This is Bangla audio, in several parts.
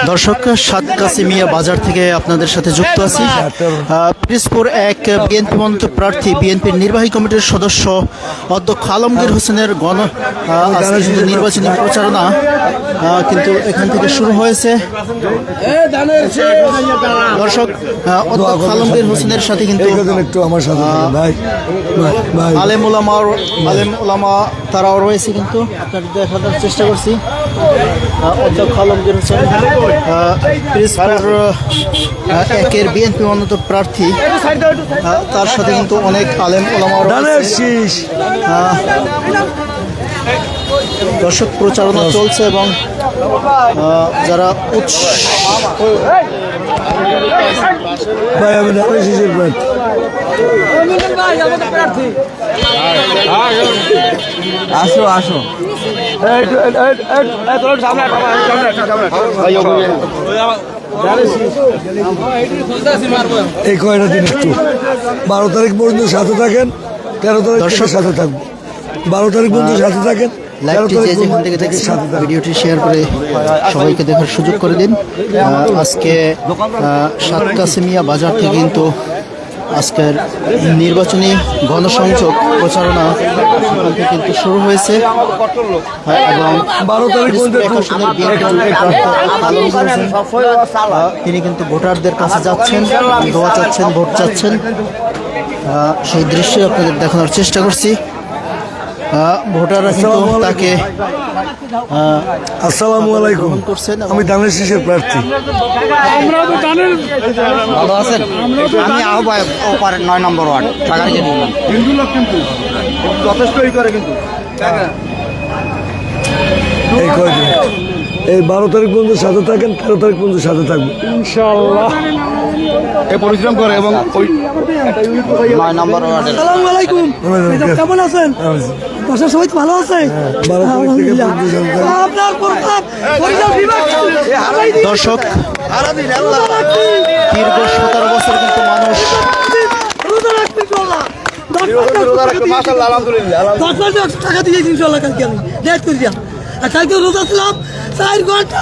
দর্শক, সাত কাসিমিয়া বাজার থেকে আপনাদের সাথে যুক্ত আছি। পিরোজপুর এক বিএনপি মনোনীত প্রার্থী, বিএনপির নির্বাহী কমিটির সদস্য অধ্যক্ষ আলমগীর হোসেনের নির্বাচনী প্রচারণা কিন্তু এখান থেকে শুরু হয়েছে। দর্শক, অধ্যক্ষ আলমগীর হোসেনের সাথে কিন্তু আলেম ওলামা তারাও রয়েছে, কিন্তু আপনাদের দেখানোর চেষ্টা করছি। অধ্যক্ষ আলমগীর হোসেন পিরোজপুর একের বিএনপি মনোনীত প্রার্থী, তার সাথে কিন্তু অনেক আলেম ওলামা রয়েছে। দর্শক, প্রচারণা চলছে এবং যারা আসো আসো এই কয়টা দিন একটু 12 তারিখ পর্যন্ত সাথে থাকেন, 13 তারিখ সাথে থাকবো। 12 তারিখ পর্যন্ত সাথে থাকেন, লাইভটি যে যেখান থেকে দেখছেন ভিডিওটি শেয়ার করে সবাইকে দেখার সুযোগ করে দিন। আজকে সাত কাসিমিয়া বাজার থেকে কিন্তু আজকের নির্বাচনী গণসংযোগ প্রচারণা কিন্তু শুরু হয়েছে এবং 12 তারিখ তিনি কিন্তু ভোটারদের কাছে যাচ্ছেন, দোয়া চাচ্ছেন, ভোট চাচ্ছেন। সেই দৃশ্য আপনাদের দেখানোর চেষ্টা করছি। ভোটাররা কিন্তু তাকে আসসালামু আলাইকুম করছেন। আমি ধানের শীষের প্রার্থী। ভালো আছেন? আমি আহ্বায়ক 9 নম্বর ওয়ার্ড যথেষ্ট করে কিন্তু এই কয়দিন এই 12 তারিখ পর্যন্ত সাথে থাকেন, 13 তারিখ পর্যন্ত সাথে থাকবো ইনশাআল্লাহ। এই পরিশ্রম করে এবং 9 নম্বর ওয়ার্ডে। আসসালামু আলাইকুম, কেমন আছেন? দর্শক সবাই ভালো আছে? দর্শক, দীর্ঘ 17 বছর কিন্তু মানুষ টাকা দিয়েছি ইনশাল্লাহ। কালকে আমি লেট করে দিলাম, আর কালকে রোজা ছিলাম 4 ঘন্টা।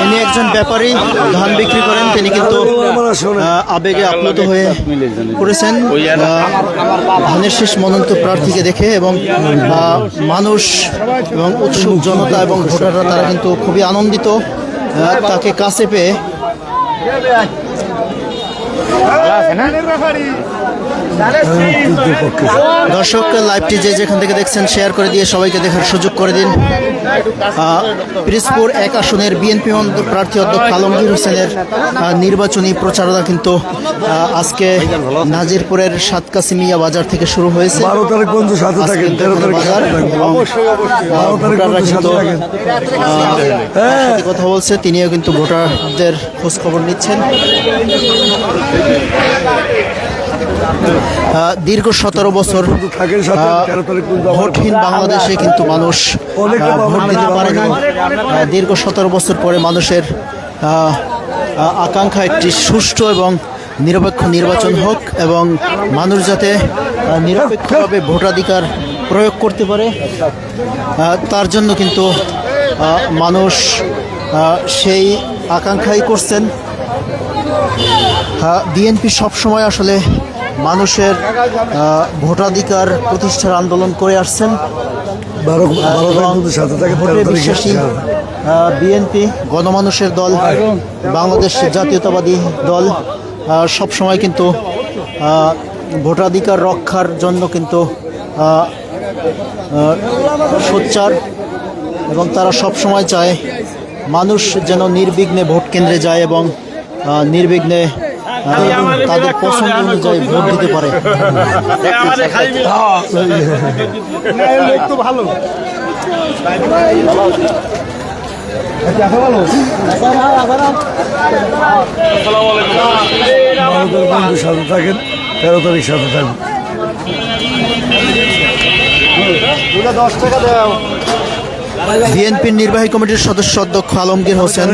তিনি একজন ব্যাপারী, ধান বিক্রি করেন। তিনি কিন্তু আবেগে আপ্লুত হয়ে পড়েছেন ধানের শীষ মনোনীত প্রার্থীকে দেখে, এবং মানুষ এবং উৎসুক জনতা এবং ভোটাররা তারা কিন্তু খুবই আনন্দিত তাকে কাছে পেয়ে। দর্শক, লাইভটি যে যেখান থেকে দেখছেন শেয়ার করে দিয়ে সবাইকে দেখার সুযোগ করে দিন। পিরোজপুর এক আসনের বিএনপি প্রার্থী অধ্যক্ষ আলমগীর হোসেনের নির্বাচনী প্রচারণা কিন্তু আজকে নাজিরপুরের সাত কাসিমিয়া বাজার থেকে শুরু হয়েছে। 12 তারিখ পর্যন্ত সাথে থাকেন, 13 তারিখ বাজার এবং ভোটাররা কিন্তু কথা বলছে, তিনিও কিন্তু ভোটারদের খোঁজ খবর নিচ্ছেন। দীর্ঘ 17 বছর ভোটহীন বাংলাদেশে কিন্তু মানুষ ভোট দিতে পারে না। দীর্ঘ 17 বছর পরে মানুষের আকাঙ্ক্ষা একটি সুষ্ঠু এবং নিরপেক্ষ নির্বাচন হোক, এবং মানুষ যাতে নিরপেক্ষভাবে ভোটাধিকার প্রয়োগ করতে পারে, তার জন্য কিন্তু মানুষ সেই আকাঙ্ক্ষাই করছেন। বিএনপি সবসময় আসলে মানুষের ভোটাধিকার প্রতিষ্ঠার আন্দোলন করে আসছেন। ভোটে বিশ্বাসী বিএনপি গণমানুষের দল, বাংলাদেশ জাতীয়তাবাদী দল সবসময় কিন্তু ভোটাধিকার রক্ষার জন্য কিন্তু সোচ্চার, এবং তারা সবসময় চায় মানুষ যেন নির্বিঘ্নে ভোট কেন্দ্রে যায় এবং নির্বিঘ্নে তাদের পছন্দ অনুযায়ী ভোট দিতে পারে। সাথে থাকেন, 13 তারিখ সাথে থাকবেন। বিএনপির নির্বাহী কমিটির সদস্য অধ্যক্ষ আলমগীর হোসেন,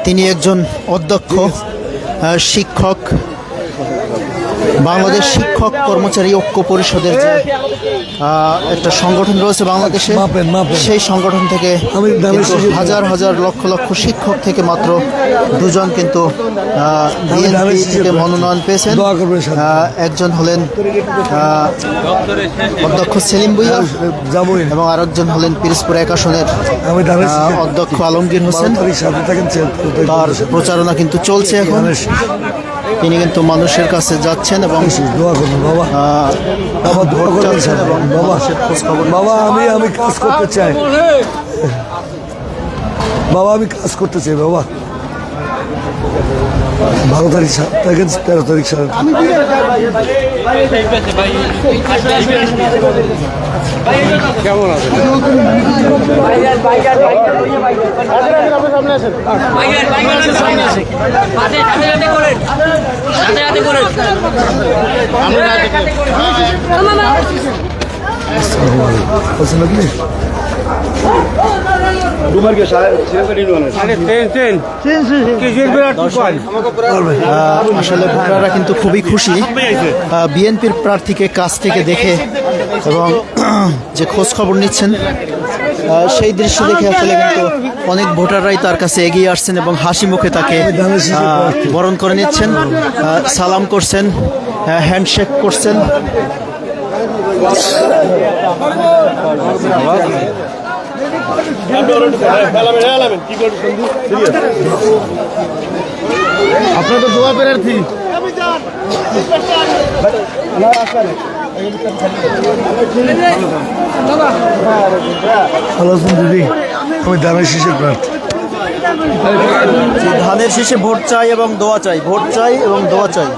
তিনি একজন অধ্যক্ষ, শিক্ষক, বাংলাদেশ শিক্ষক কর্মচারী ঐক্য পরিষদের যে একটা সংগঠন রয়েছে বাংলাদেশে, মাপেন। সেই সংগঠন থেকে আমি ধানের কিন্তু শীষের হাজার হাজার লক্ষ লক্ষ শিক্ষক থেকে মাত্র দুজন কিন্তু বিএনপি থেকে মনোনয়ন পেয়েছেন। দোয়া করবেন সাথে। একজন হলেন অধ্যক্ষ সেলিম ভুঁইয়া যাবোই। এবং আরেকজন হলেন পিরোজপুর 1 আসনের আমি ধানের শীষের অধ্যক্ষ আলমগীর হোসেন। 12 তারিখ সাথে থাকেন। তার প্রচারণা কিন্তু চলছে এখন। তিনি কিন্তু মানুষের কাছে যাচ্ছেন এবং দোয়া করবেন বাবা। বাবা দোয়া করবেন স্যার। বাবা বাবা আমি কাজ করতে চাই বাবা, আমি কাজ করতে চাই বাবা। 12 তারিখ থাকেন, 13 তারিখ সাথে কেমন আছে? বলছেন আপনি? আসলে ভোটাররা কিন্তু খুবই খুশি বিএনপির প্রার্থীকে কাছ থেকে দেখে এবং যে খোঁজ খবর নিচ্ছেন সেই দৃশ্য দেখে আসলে কিন্তু অনেক ভোটাররাই তার কাছে এগিয়ে আসছেন এবং হাসি মুখে তাকে বরণ করে নিচ্ছেন, সালাম করছেন, হ্যান্ডশেক করছেন। আপনার তো দোয়া প্রার্থী। ভালো আছেন দিদি? আমি ধানের শীষের প্রার্থী। ধানের শীষে ভোট চাই এবং দোয়া চাই, ভোট চাই এবং দোয়া চাই।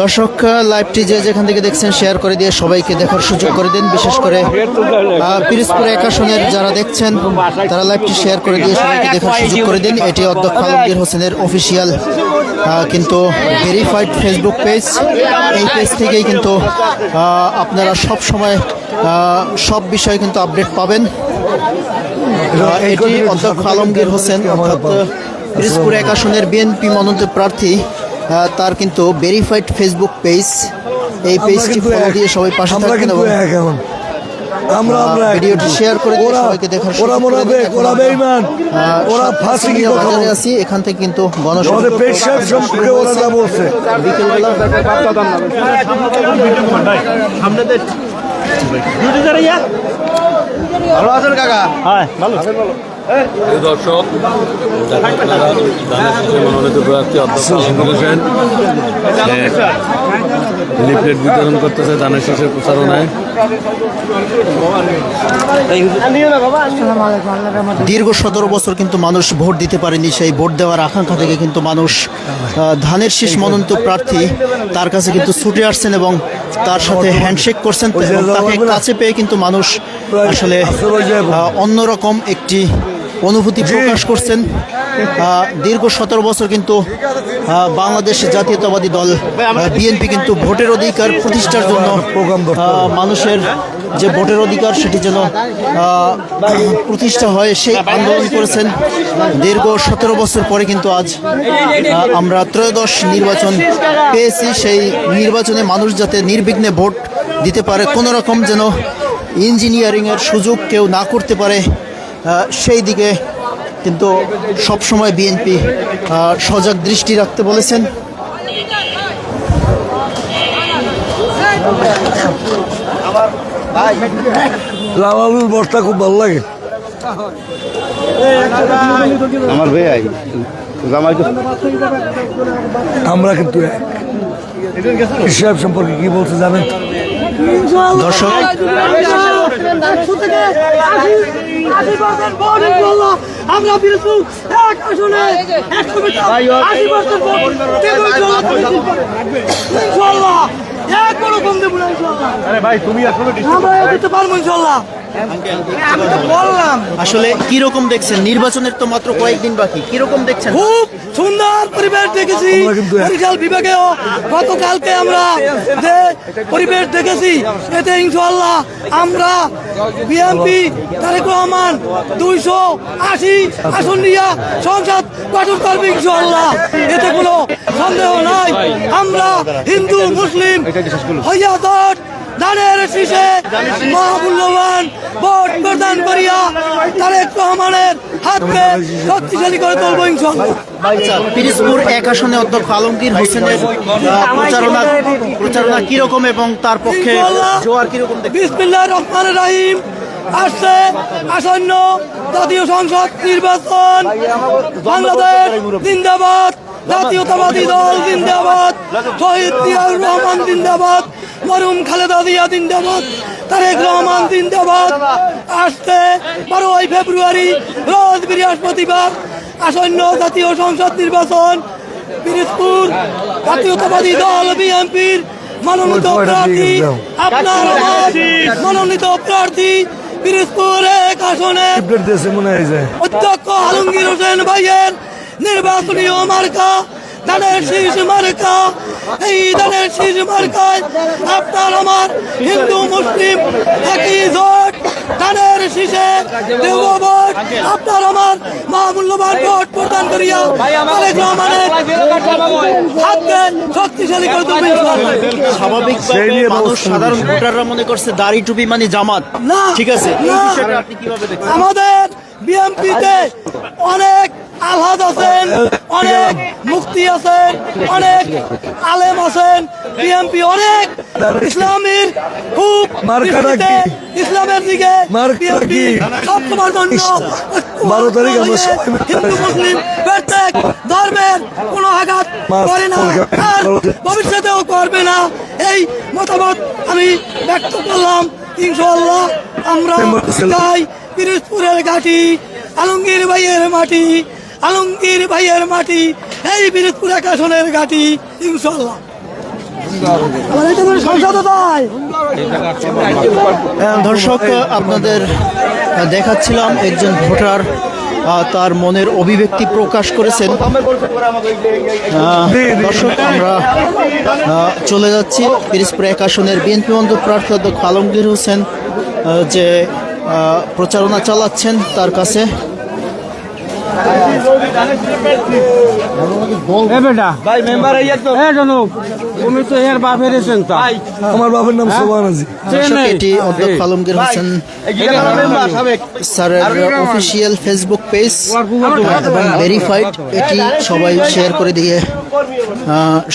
দর্শক, লাইভটি যে যেখান থেকে দেখছেন শেয়ার করে দিয়ে সবাইকে দেখার সুযোগ করে দিন। বিশেষ করে পিরোজপুর 1 আসনের যারা দেখছেন তারা লাইভটি শেয়ার করে দিয়ে সবাইকে দেখার সুযোগ করে দিন। এটি অধ্যক্ষ আলমগীর হোসেনের অফিসিয়াল কিন্তু ভেরিফাইড ফেসবুক পেজ। এই পেজ থেকেই কিন্তু আপনারা সব সময় সব বিষয়ে কিন্তু আপডেট পাবেন। এটি অধ্যক্ষ আলমগীর হোসেন অর্থাৎ পিরোজপুর 1 আসনের বিএনপি মনোনীত প্রার্থী, তার কিন্তু ভেরিফাইড ফেসবুক পেজ। এই পেজটি ফলো দিয়ে সবাই পাশে থাকবেন এবং ভিডিওটি শেয়ার করে দিয়ে সবাইকে দেখার সুযোগ করে দিন। ওরা বেঈমান, ওরা ফাঁসি কি কথা বাজারে বলে? আছি, এখান থেকে কিন্তু আমাদের পেশাব সম্পর্কে ওরা যা বলছে বিকেলবেলা ভালো আছেন কাকা? দর্শক, মনোনীত প্রার্থী অধ্যক্ষ আলমগীর হোসেন লিফলেট বিতরণ করতেছে ধানের শীষের প্রচারণায়। দীর্ঘ 17 বছর কিন্তু মানুষ ভোট দিতে পারেনি। সেই ভোট দেওয়ার আকাঙ্ক্ষা থেকে কিন্তু মানুষ ধানের শীষ মনোনীত প্রার্থী তার কাছে কিন্তু ছুটে আসছেন এবং তার সাথে হ্যান্ডশেক করছেন। এবং তাকে কাছে পেয়ে কিন্তু মানুষ আসলে অন্যরকম একটি অনুভূতি প্রকাশ করছেন। দীর্ঘ 17 বছর কিন্তু বাংলাদেশ জাতীয়তাবাদী দল বিএনপি কিন্তু ভোটের অধিকার প্রতিষ্ঠার জন্য মানুষের যে ভোটের অধিকার সেটি যেন প্রতিষ্ঠা হয় সেই আন্দোলন করেছেন। দীর্ঘ 17 বছর পরে কিন্তু আজ আমরা ত্রয়োদশ নির্বাচন পেয়েছি। সেই নির্বাচনে মানুষ যাতে নির্বিঘ্নে ভোট দিতে পারে, কোনো রকম যেন ইঞ্জিনিয়ারিংয়ের সুযোগ কেউ না করতে পারে, সেই দিকে কিন্তু সবসময় বিএনপি সজাগ দৃষ্টি রাখতে বলেছেন। লাভালুর বস্তা খুব ভালো লাগে আমার ভাই আই জামাই তো আমরা কিন্তু এক। হিসাব সম্পর্কে কি বলতে জানেন? দর্শক, আমরা পিরোজপুর 1 আসনে 100% ভাই তুমি আসলে আমরা দিতে পারবো ইনশাআল্লাহ। আসলে কি রকম দেখছেন নির্বাচনের তো মাত্র কয়েকদিন বাকি কি রকম দেখছেন? খুব সুন্দর পরিবেশ দেখেছি বরিশাল বিভাগেও গতকালকে আমরা যে পরিবেশ দেখেছি এতে ইনশাআল্লাহ আমরা বিএনপি তারেক রহমান 280 আসন নিয়ে সংসদ গঠন করবে ইনশাআল্লাহ, এতে কোনো সন্দেহ নাই। আমরা হিন্দু মুসলিম হইয়া দট ধানের শীষে মহামূল্যবান ভোট প্রদান করিয়া তারেক রহমানের হাতকে শক্তিশালী করে তুলব ইনশাআল্লাহ। আচ্ছা, পিরোজপুর 1 আসনে অধ্যক্ষ আলমগীর হোসেনের প্রচারণা কিরকম এবং তার পক্ষে জোয়ার কিরকম দেখছেন? বিসমিল্লাহির রহমানির রহিম। আসছে আসন্ন জাতীয় সংসদ নির্বাচন। বাংলাদেশ জিন্দাবাদ, জাতীয়তাবাদী দল জিন্দাবাদ, শহীদ জিয়াউর রহমান জিন্দাবাদ, মরহুম খালেদা জিয়া জিন্দাবাদ, তারেক রহমান জিন্দাবাদ। আসছে 12 ফেব্রুয়ারি রোজ বৃহস্পতিবার আসন্ন জাতীয় সংসদ নির্বাচন। পিরোজপুর জাতীয়তাবাদী দল বিএনপির মনোনীত প্রার্থী আপনার আমার মনোনীত প্রার্থী পিরোজপুর 1 আসনে অধ্যক্ষ আলমগীর হোসেন ভাইয়ের নির্বাচনী মার্কা ধানের শীষ মার্কা। এই ধানের শীষ মার্কায় আপনার আমার হিন্দু মুসলিম একই জোট ধানের শীষে দেব ভোট। আপনার আমার মহামূল্যবান ভোট প্রদান করিয়া তারেক রহমানের হাতকে শক্তিশালী করে তুলবে ইনশাআল্লাহ। স্বাভাবিকভাবে মানুষ সাধারণ ভোটাররা মনে করছে দাড়ি টুপি মানে জামাত, না, ঠিক আছে, এই না। বিষয়টা আপনি কিভাবে দেখছেন? আমাদের বিএনপিতে অনেক আলহাজ আছেন, অনেক মুফতি আছেন, অনেক আলেম আছেন। বিএনপি অনেক ইসলামের খুব মার্কাটা কি? ইসলামের দিকে বিএনপি সবসময়ের জন্য 12 তারিখ আমরা সবাই হিন্দু মুসলিম প্রত্যেক ধর্মের কোনো আঘাত করে না আর ভবিষ্যতেও করবে না। এই মতামত আমি ব্যক্ত করলাম। ইনশাআল্লাহ আমরা চাই পিরোজপুরের ঘাটি আলমগীর ভাইয়ের মাটি, আলমগীর ভাইয়ের মাটি, এই পিরোজপুর 1 আসনের ঘাটি ইনশাআল্লাহ। আমার এটা মানে সংসদ তাই দর্শক আপনাদের দেখাচ্ছিলাম একজন ভোটার তার মনের অভিব্যক্তি প্রকাশ করেছেন। দর্শক আমরা চলে যাচ্ছি পিরোজপুর 1 আসনের বিএনপি মনোনীত প্রার্থী অধ্যক্ষ আলমগীর হোসেন যে প্রচারণা চালাচ্ছেন তার কাছে। আমার বাবার নাম সোবান আজি। দর্শক এটি অধ্যক্ষ আলমগীর হোসেন স্যারের অফিসিয়াল ফেসবুক পেজ এবং ভেরিফাইড, এটি সবাই শেয়ার করে দিয়ে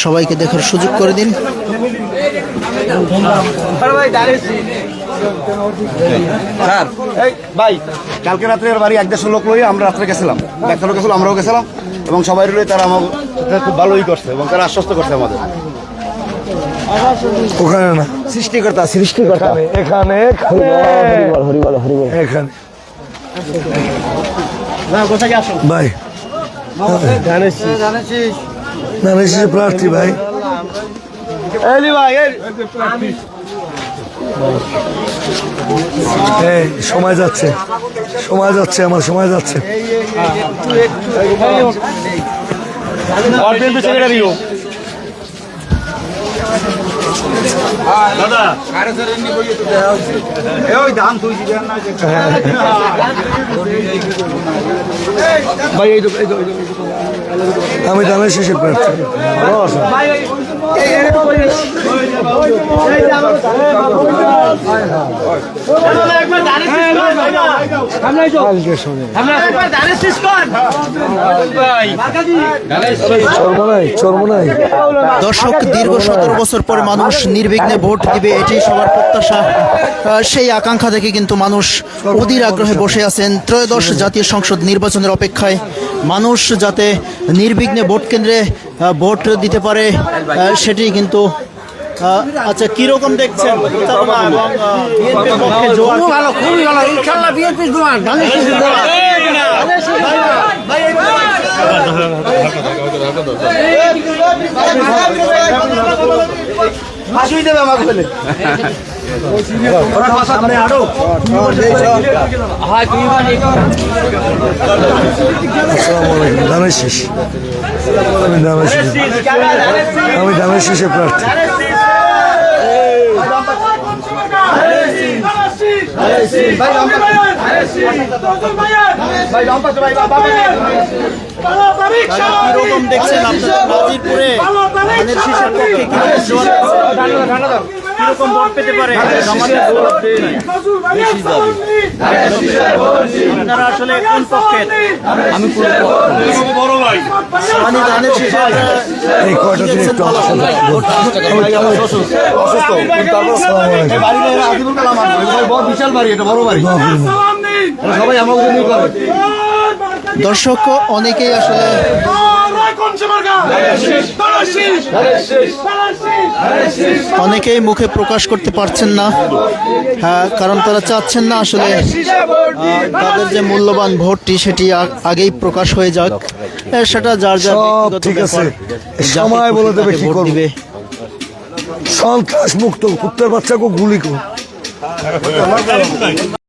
সবাইকে দেখার সুযোগ করে দিন। স্যার ভাই কালকে রাত্রে এর বাড়ি 1-1.5 লোক লই আমরা রাত্রে গেছিলাম, একটা লোক গেছিল, আমরাও গেছিলাম এবং সবাই রইলে তারা আমাকে খুব ভালোই করছে এবং তারা আশ্বস্ত করছে আমাদের। ওখানে না, সৃষ্টিকর্তা এখানে এখানে ভাই ধানের প্রার্থী ভাই। এই সময় যাচ্ছে, সময় যাচ্ছে, আমার সময় যাচ্ছে। আমি ধানের শেষের প্রার্থী। দর্শক দীর্ঘ 17 বছর পরে মানুষ নির্বিঘ্নে ভোট দিবে, এটি সবার প্রত্যাশা। সেই আকাঙ্ক্ষা থেকে কিন্তু মানুষ অধীর আগ্রহে বসে আছেন ত্রয়োদশ জাতীয় সংসদ নির্বাচনের অপেক্ষায়। মানুষ যাতে নির্বিঘ্নে ভোট কেন্দ্রে ভোট দিতে পারে সেটি কিন্তু। আচ্ছা, কিরকম দেখছেন প্রচারণা এবং বিএনপির পক্ষে জোয়ার? খুবই ভালো ইনশাআল্লাহ বিএনপি জোয়ার ফাঁসি দেবে আমাকে বলে আসসালামু আলাইকুম। ধানের শীষ, আমি ধানের শীষে প্রার্থী। কিরকম দেখছেন আপনারা নাজিরপুরে ধানের শীষের পক্ষে কিরকম ভোট পেতে পারে আপনারা আসলে কোন পক্ষের? আমি মানে ধানের শীষের এই কয়টা দিন একটু বিশাল বাড়ি, এটা বড় বাড়ি, সবাই আমাকে নিয়ে করে। দর্শক অনেকেই আসলে অনেকেই মুখে প্রকাশ করতে পারছেন না, হ্যাঁ, কারণ তারা চাচ্ছেন না আসলে তাদের যে মূল্যবান ভোটটি সেটি আগেই প্রকাশ হয়ে যাক। সেটা যার যার সব ব্যক্তিগত ঠিক আছে, ব্যাপার। সময় বলে দেবে যাকে কি ভোট করবে। দিবে। সন্ত্রাস মুক্ত কুত্তার বাচ্চাকে গুলি কর।